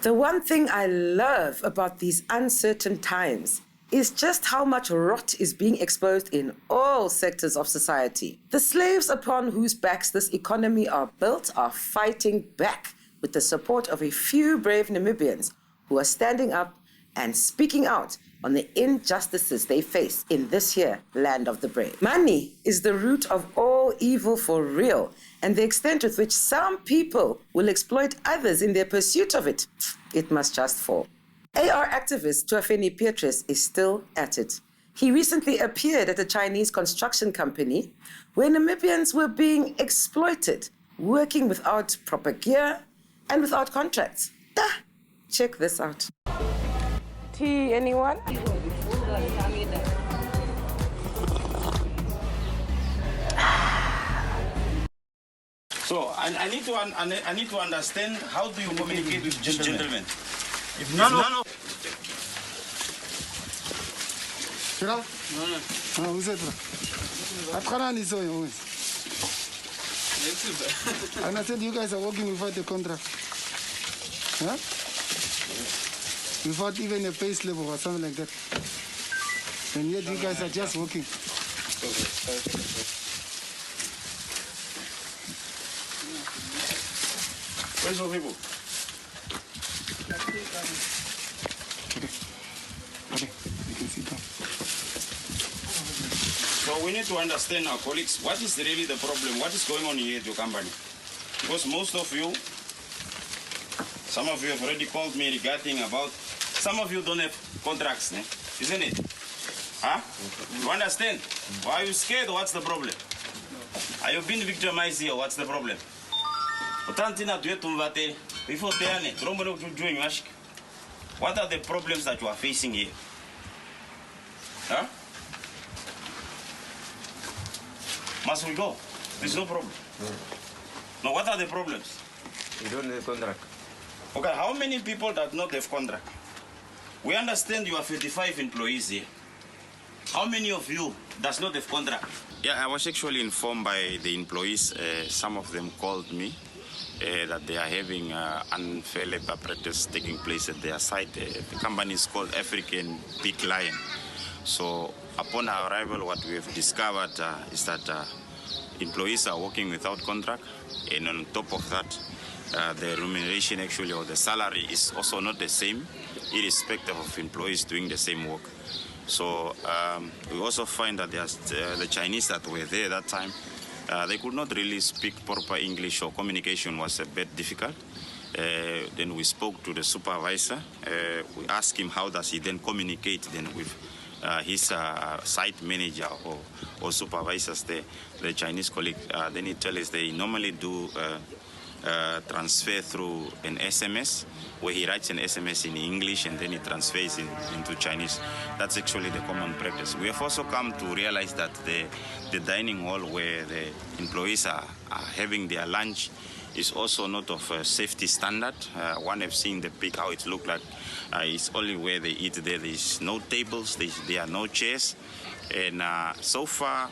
The one thing I love about these uncertain times is just how much rot is being exposed in all sectors of society. The slaves upon whose backs this economy are built are fighting back with the support of a few brave Namibians who are standing up and speaking out on the injustices they face in this here land of the brave. Money is the root of all evil for real, and the extent with which some people will exploit others in their pursuit of it, it must just fall. AR activist Tuhafeni Petrus is still at it. He recently appeared at a Chinese construction company where Namibians were being exploited, working without proper gear and without contracts. Check this out. Tea, anyone? So I need to understand, how do you communicate with gentlemen? If none of no, who's it? And I said you guys are working without a contract. Huh? Without even a pay slip or something like that. And yet you guys are just working. Where's your people? Okay, you can sit down. So we need to understand, our colleagues, what is really the problem? What is going on here at your company? Because most of you, some of you have already called me regarding about, some of you don't have contracts, isn't it? Huh? You understand? Why are you scared? What's the problem? Are you being victimized here? What's the problem? What are the problems that you are facing here? Huh? Must we go? There's no problem. Now, what are the problems? We don't have contract. Okay, how many people that not have contract? We understand you have 35 employees here. How many of you does not have contract? Yeah, I was actually informed by the employees. Some of them called me that they are having unfair labor practice taking place at their site. The company is called African Big Lion. So upon our arrival, what we have discovered is that employees are working without contract, and on top of that, the remuneration actually, or the salary, is also not the same, irrespective of employees doing the same work. So we also find that the Chinese that were there that time, they could not really speak proper English, or communication was a bit difficult. Then we spoke to the supervisor. We asked him how does he then communicate then with his site manager or supervisors there, the Chinese colleague. Then he tells us they normally do transfer through an SMS, where he writes an SMS in English and then he transfers into Chinese. That's actually the common practice. We have also come to realize that the dining hall where the employees are having their lunch is also not of a safety standard. One have seen the pic, how it looked like. It's only where they eat there. There's no tables, there are no chairs. And so far,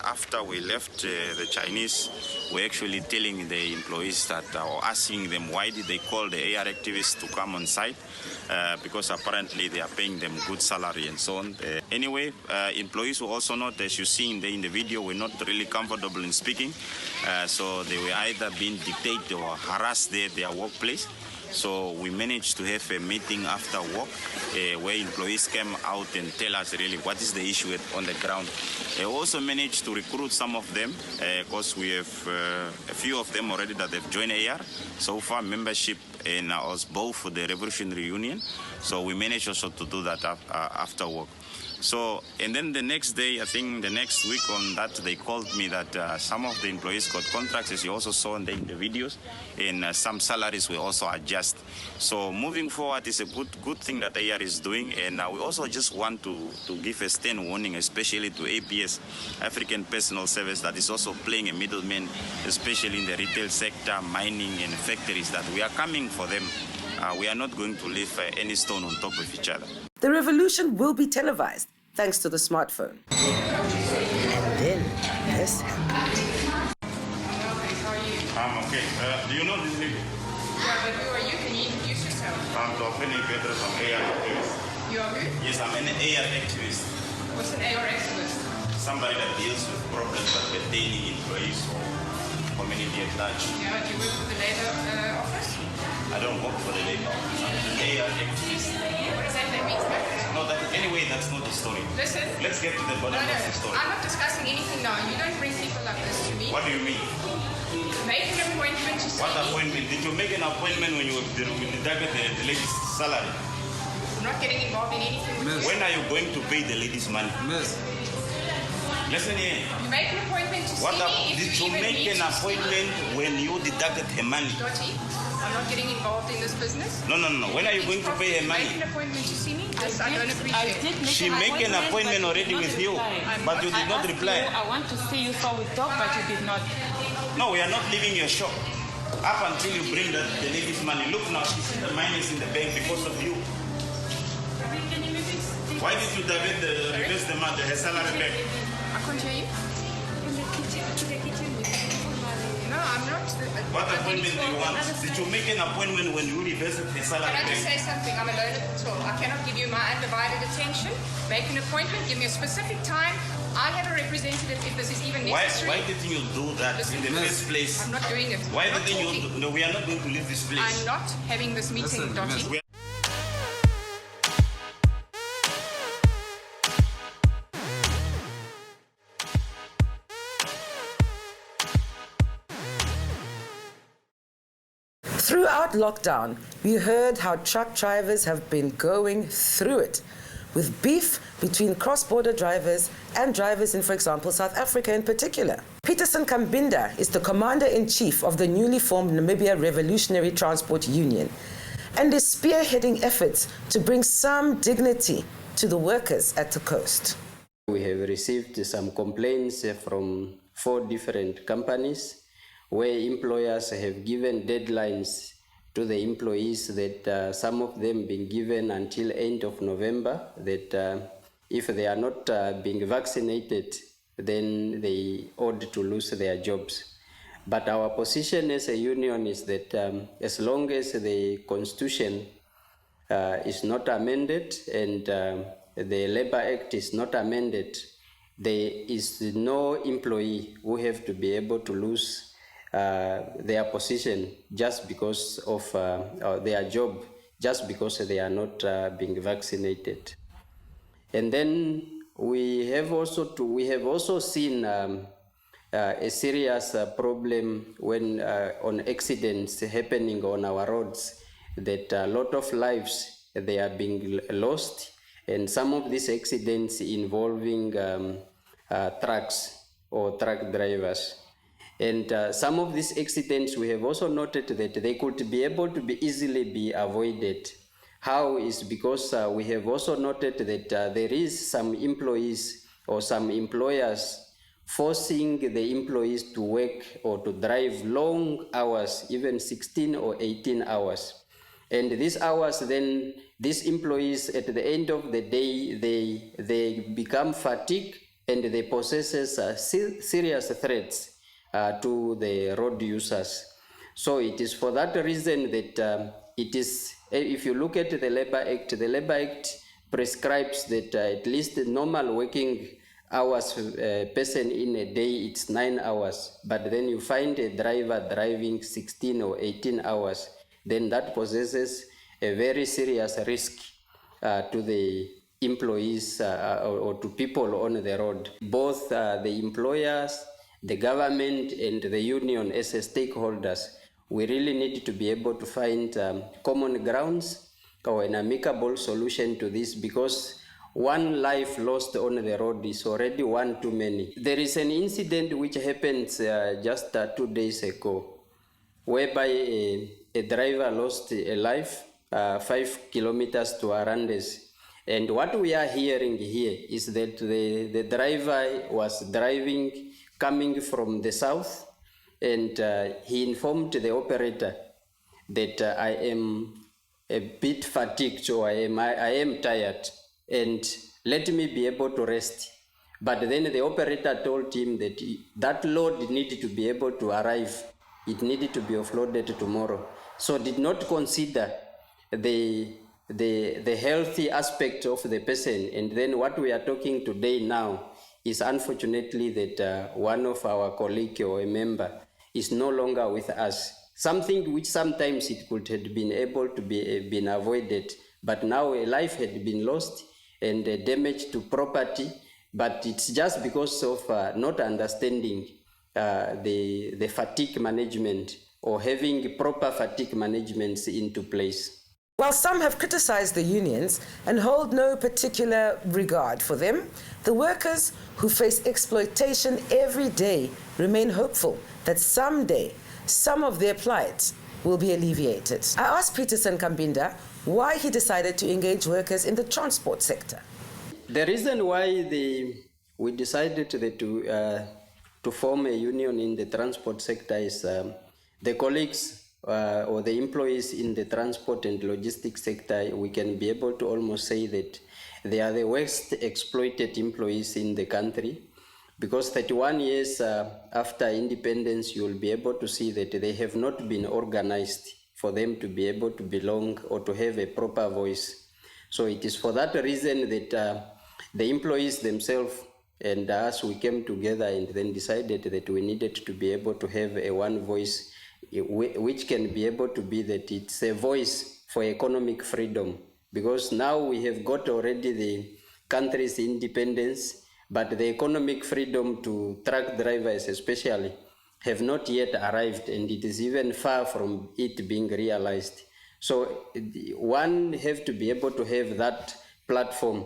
after we left the Chinese, we're actually telling the employees that, or asking them why did they call the AR activists to come on site, because apparently they are paying them good salary and so on. Anyway, employees were also not, as you see in the video, were not really comfortable in speaking. So they were either being dictated or harassed there at their workplace. So we managed to have a meeting after work where employees came out and tell us really what is the issue on the ground. We also managed to recruit some of them because we have a few of them already that have joined AR. So far membership in us both for the Revolutionary Union. So we managed also to do that after work. So, and then the next day, I think the next week on that, they called me that some of the employees got contracts, as you also saw in the videos, and some salaries were also adjusted. So moving forward is a good thing that AR is doing, and we also just want to give a stern warning, especially to APS, African Personal Service, that is also playing a middleman, especially in the retail sector, mining and factories, that we are coming for them. We are not going to leave any stone on top of each other. The revolution will be televised thanks to the smartphone. And then this happened. I'm okay. Do you know this video? Yeah, but who are you? Can you introduce yourself? yourself? I'm Tuhafeni Petrus, I'm AR activist. You are who? Yes, I'm an AR activist. What's an AR activist? Somebody that deals with problems that pertaining employees or community at large. Yeah, do you work for the Labour office? I don't work for the Labour office. I'm an AR activist. What does that mean? No, anyway, that's not the story. Listen. Let's get to the bottom of the story. I'm not discussing anything now. You don't bring people like this to me. What do you mean? Make an appointment to see What me. appointment? Did you make an appointment when you deducted the lady's salary? I'm not getting involved in anything with you. When are you going to pay the lady's money? Listen here. You make an appointment to see me. Did you make an appointment when you deducted her money? Dottie, I'm not getting involved in this business. No. When are you going to pay her money? Make an appointment to see me. This I don't appreciate. She made an appointment already with you, but you did not reply. I want to see you so we talk, but you did not. No, we are not leaving your shop up until you bring the lady's money. Look now, she's in the minus in the bank because of you. Why did you reverse the money, her salary back? I can't hear you. No, I'm not. What appointment do you want? Did you make an appointment when you reversed her salary Can I just back? say something? I'm alone at the till. I cannot give you my undivided attention. Make an appointment. Give me a specific time. I have a representative if this is even necessary. Why didn't you do that in the first place? I'm not doing it. Why I'm not didn't you? talking. No, we are not going to leave this place. I'm not having this meeting, Dottie. Throughout lockdown, we heard how truck drivers have been going through it, with beef between cross-border drivers and drivers in, for example, South Africa in particular. Petersen Kambinda is the commander-in-chief of the newly formed Namibia Revolutionary Transport Union and is spearheading efforts to bring some dignity to the workers at the coast. We have received some complaints from 4 different companies where employers have given deadlines to the employees that some of them been given until end of November, that if they are not being vaccinated, then they ought to lose their jobs. But our position as a union is that as long as the constitution is not amended and the Labour Act is not amended, there is no employee who have to be able to lose their position just because of their job, just because they are not being vaccinated. And then we have also seen a serious problem when on accidents happening on our roads, that a lot of lives they are being lost, and some of these accidents involving trucks or truck drivers. And some of these accidents, we have also noted that they could be able to be easily avoided. How is because we have also noted that there is some employees or some employers forcing the employees to work or to drive long hours, even 16 or 18 hours. And these hours, then these employees at the end of the day, they become fatigued and they possess serious threats to the road users. So it is for that reason that it is, if you look at the Labour Act prescribes that at least the normal working hours person in a day, it's 9 hours. But then you find a driver driving 16 or 18 hours, then that possesses a very serious risk to the employees or to people on the road. Both the employers, the government and the union as stakeholders, we really need to be able to find common grounds or an amicable solution to this, because one life lost on the road is already one too many. There is an incident which happened just 2 days ago, whereby a driver lost a life 5 kilometers to Arandes. And what we are hearing here is that the driver was driving coming from the south, and he informed the operator that I am a bit fatigued, or I am tired, and let me be able to rest. But then the operator told him that that load needed to be able to arrive. It needed to be offloaded tomorrow. So did not consider the healthy aspect of the person. And then what we are talking today now is unfortunately that one of our colleague or a member is no longer with us. Something which sometimes it could have been able to be been avoided, but now a life had been lost and damage to property, but it's just because of not understanding the fatigue management or having proper fatigue management into place. While some have criticized the unions and hold no particular regard for them, the workers who face exploitation every day remain hopeful that someday some of their plight will be alleviated. I asked Petersen Kambinda why he decided to engage workers in the transport sector. The reason why we decided to form a union in the transport sector is the colleagues or the employees in the transport and logistics sector, we can be able to almost say that they are the worst exploited employees in the country, because 31 years after independence, you will be able to see that they have not been organized for them to be able to belong or to have a proper voice. So it is for that reason that the employees themselves and us, we came together and then decided that we needed to be able to have a one voice which can be able to be that it's a voice for economic freedom, because now we have got already the country's independence, but the economic freedom to truck drivers especially have not yet arrived, and it is even far from it being realized. So one have to be able to have that platform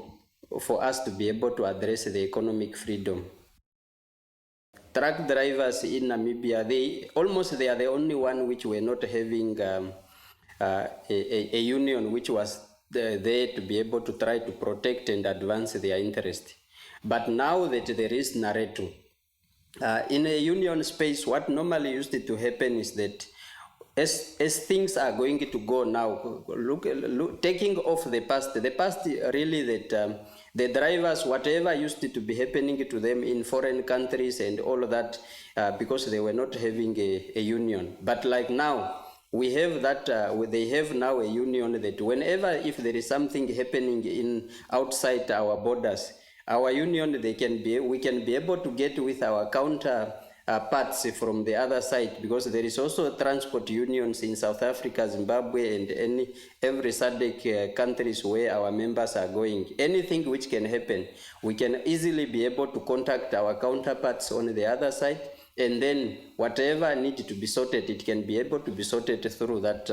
for us to be able to address the economic freedom. Truck drivers in Namibia, they are the only one which were not having a union which was there to be able to try to protect and advance their interest. But now that there is narrative, in a union space, what normally used to happen is that as things are going to go now, taking off the past really that the drivers, whatever used to be happening to them in foreign countries and all of that, because they were not having a union. But like now, we have that, they have now a union that whenever, if there is something happening in outside our borders, our union, we can be able to get with our counterparts from the other side, because there is also transport unions in South Africa, Zimbabwe, and every SADC countries where our members are going. Anything which can happen, we can easily be able to contact our counterparts on the other side, and then whatever needs to be sorted, it can be able to be sorted through that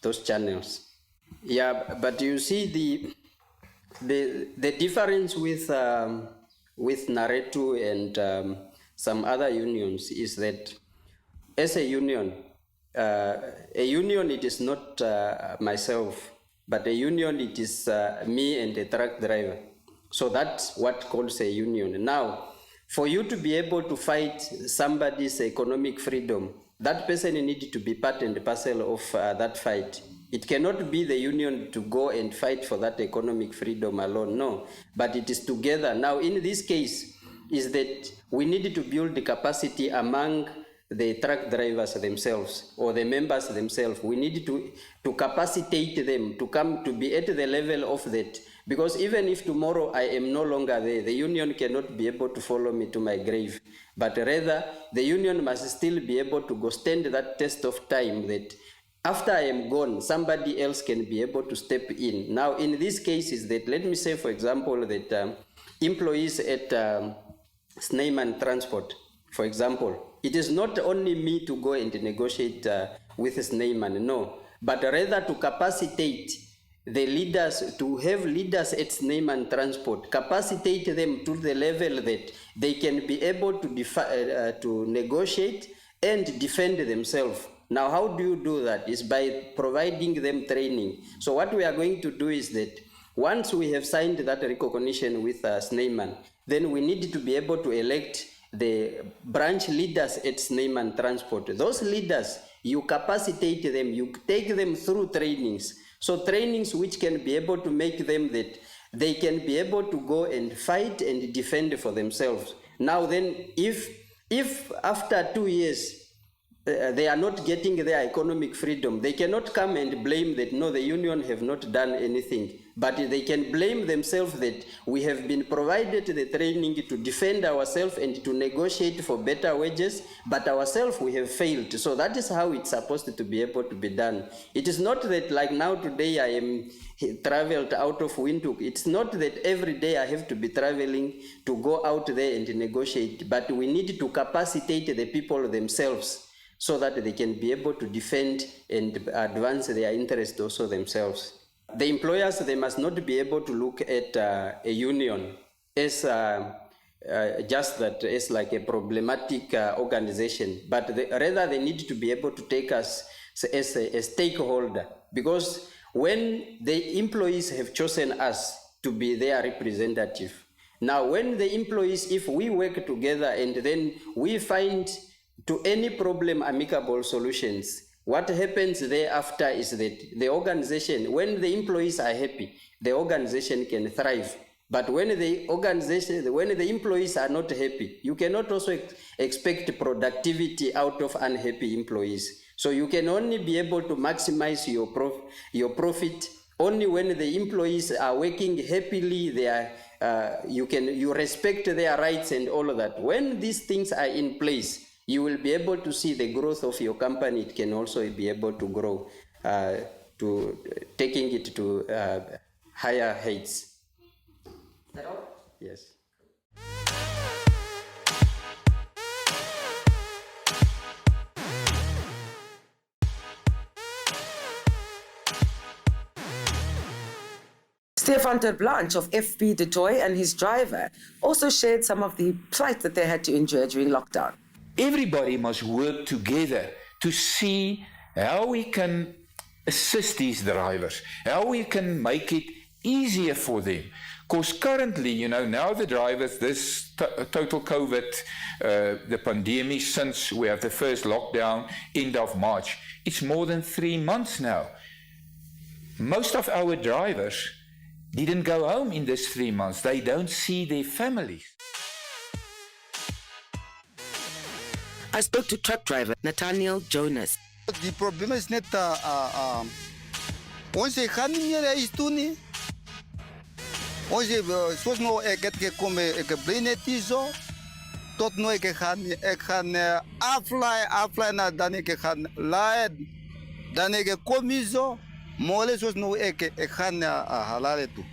those channels. Yeah, but you see the difference with Naretu and some other unions is that as a union it is not myself, but a union it is me and a truck driver. So that's what calls a union. Now, for you to be able to fight somebody's economic freedom, that person needs to be part and parcel of that fight. It cannot be the union to go and fight for that economic freedom alone, no, but it is together. Now, in this case, is that we need to build the capacity among the truck drivers themselves or the members themselves. We need to capacitate them to come to be at the level of that. Because even if tomorrow I am no longer there, the union cannot be able to follow me to my grave. But rather, the union must still be able to go stand that test of time that after I am gone, somebody else can be able to step in. Now, in this case is that, let me say, for example, that employees at Sneyman Transport, for example, it is not only me to go and negotiate with Sneyman, no, but rather to capacitate the leaders, to have leaders at Sneyman Transport, capacitate them to the level that they can be able to negotiate and defend themselves. Now, how do you do that? Is by providing them training. So what we are going to do is that once we have signed that recognition with Sneyman, then we need to be able to elect the branch leaders at Sneyman Transport. Those leaders, you capacitate them, you take them through trainings. So trainings which can be able to make them that they can be able to go and fight and defend for themselves. Now then, if after 2 years, they are not getting their economic freedom. They cannot come and blame that, no, the union have not done anything. But they can blame themselves that we have been provided the training to defend ourselves and to negotiate for better wages, but ourselves we have failed. So that is how it's supposed to be able to be done. It is not that like now today I am traveled out of Windhoek. It's not that every day I have to be traveling to go out there and negotiate, but we need to capacitate the people themselves so that they can be able to defend and advance their interests also themselves. The employers, they must not be able to look at a union as just that as like a problematic organization, but rather they need to be able to take us as a stakeholder, because when the employees have chosen us to be their representative, now when the employees, if we work together and then we find to any problem amicable solutions, what happens thereafter is that the organization, when the employees are happy, the organization can thrive. But when the employees are not happy, you cannot also expect productivity out of unhappy employees. So you can only be able to maximize your profit only when the employees are working happily. You respect their rights and all of that. When these things are in place, you will be able to see the growth of your company. It can also be able to grow, to taking it to higher heights. Is that all? Yes. Stefan Terblanche of FB de Toit and his driver also shared some of the plight that they had to endure during lockdown. Everybody must work together to see how we can assist these drivers, how we can make it easier for them. Because currently, now the drivers, this total COVID, the pandemic, since we have the first lockdown, end of March, it's more than 3 months now. Most of our drivers didn't go home in this 3 months. They don't see their families. I spoke to truck driver Nathaniel Jonas. The problem is net onze gaan niet meer eens doen nie. Onze zoals nou ik kom ik ben net zo tot nou ik gaan aflijn na dan ik gaan laat dan ik kom zo mole zoals nou ik gaan halale toe.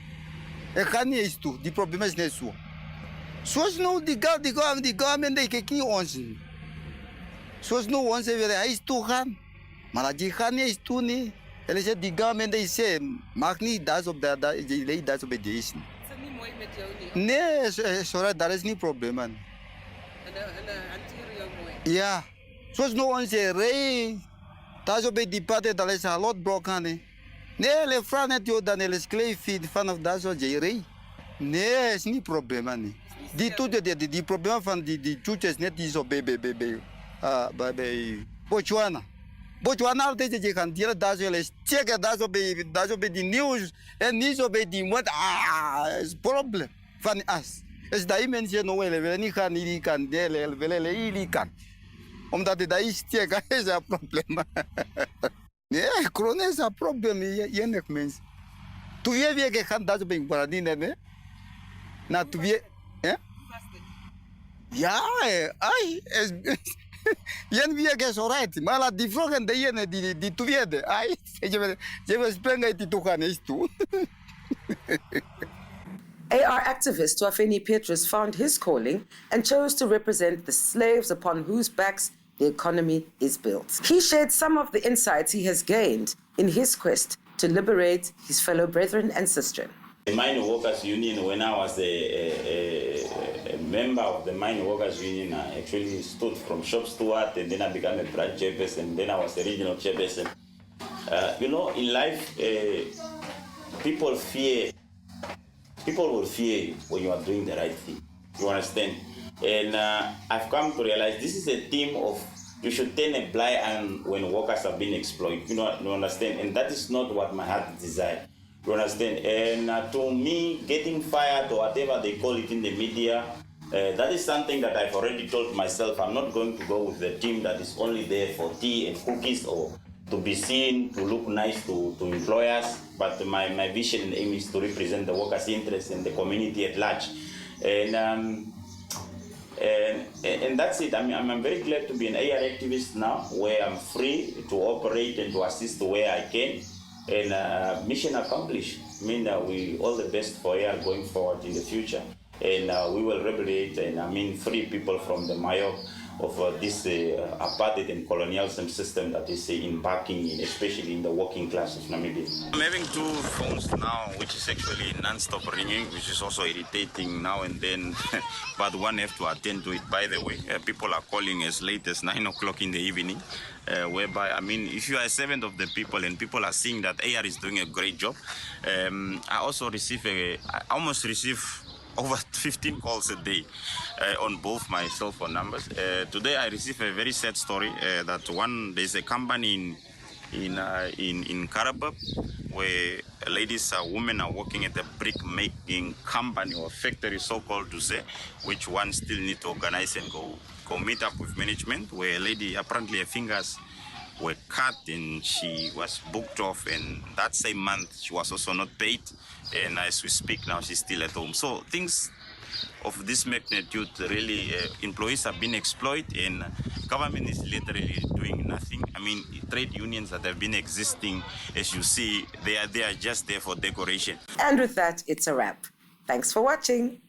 Ik ga niet eens toe. Die probleem is net zo. Zoals nou die government ik niet ons. Zoals nu onze willen huis toe gaan, maar die gaan niet eens toe niet. En ze die government die zegt, mag niet dat op dat je leed dat op het is. Is het niet mooi met jou niet? Nee, sorry, dat is niet probleem man. En hanteer jou mooi. Ja, zoals nu onze rij, dat is op die pad dat is een lot broken nee. Nee, le vrouw net jou dan is klein feed vanaf dat zo je rij. Nee, is niet probleem man. Die probleem van die toetjes net die zo baby. Bij Botswana altijd je kan dieren dat je les checken dat zo bij die nieuws en niet zo bij die wat is probleem van us is dat mensen nou willen niet gaan niet kan willen niet kan omdat dat is checken is een probleem nee corona is een probleem je mensen tu je gaan dat zo bij Paradine nee na tu je ja ai Yen wie is alright, maar laat die vroegen de ene die toewierde. Ai, je wil springen die toe gaan is toe. AR activist Tuhafeni Petrus found his calling and chose to represent the slaves upon whose backs the economy is built. He shared some of the insights he has gained in his quest to liberate his fellow brethren and sistren. The Mine Workers Union, when I was a member of the Mine Workers Union, I actually stood from shop steward and then I became a branch chairperson and then I was a regional chairperson. In life, people will fear you when you are doing the right thing. You understand? And I've come to realize this is a theme of you should turn a blind eye when workers are being exploited. You understand? And that is not what my heart desires. You understand? And to me, getting fired or whatever they call it in the media, That is something that I've already told myself. I'm not going to go with the team that is only there for tea and cookies or to be seen, to look nice to employers. But my vision and aim is to represent the workers' interests and the community at large. And that's it. I'm very glad to be an AR activist now, where I'm free to operate and to assist where I can. And mission accomplished. I mean, we all the best for AR going forward in the future. And we will liberate and free people from the myope of this apartheid and colonialism system that is embarking in, especially in the working class of Namibia. I'm having 2 phones now, which is actually non-stop ringing, which is also irritating now and then, but one have to attend to it. By the way, people are calling as late as 9 o'clock in the evening, whereby, if you are a servant of the people and people are seeing that AR is doing a great job, I also almost receive over 15 calls a day on both my cell phone numbers. Today I received a very sad story that there's a company in Karabab where women are working at a brick making company or factory, so-called to say, which one still need to organize and go meet up with management, where a lady, apparently her fingers were cut and she was booked off, and that same month she was also not paid, and as we speak now she's still at home. So things of this magnitude, really, employees have been exploited and government is literally doing nothing. Trade unions that have been existing, as you see, they are just there for decoration. And with that, it's a wrap. Thanks for watching.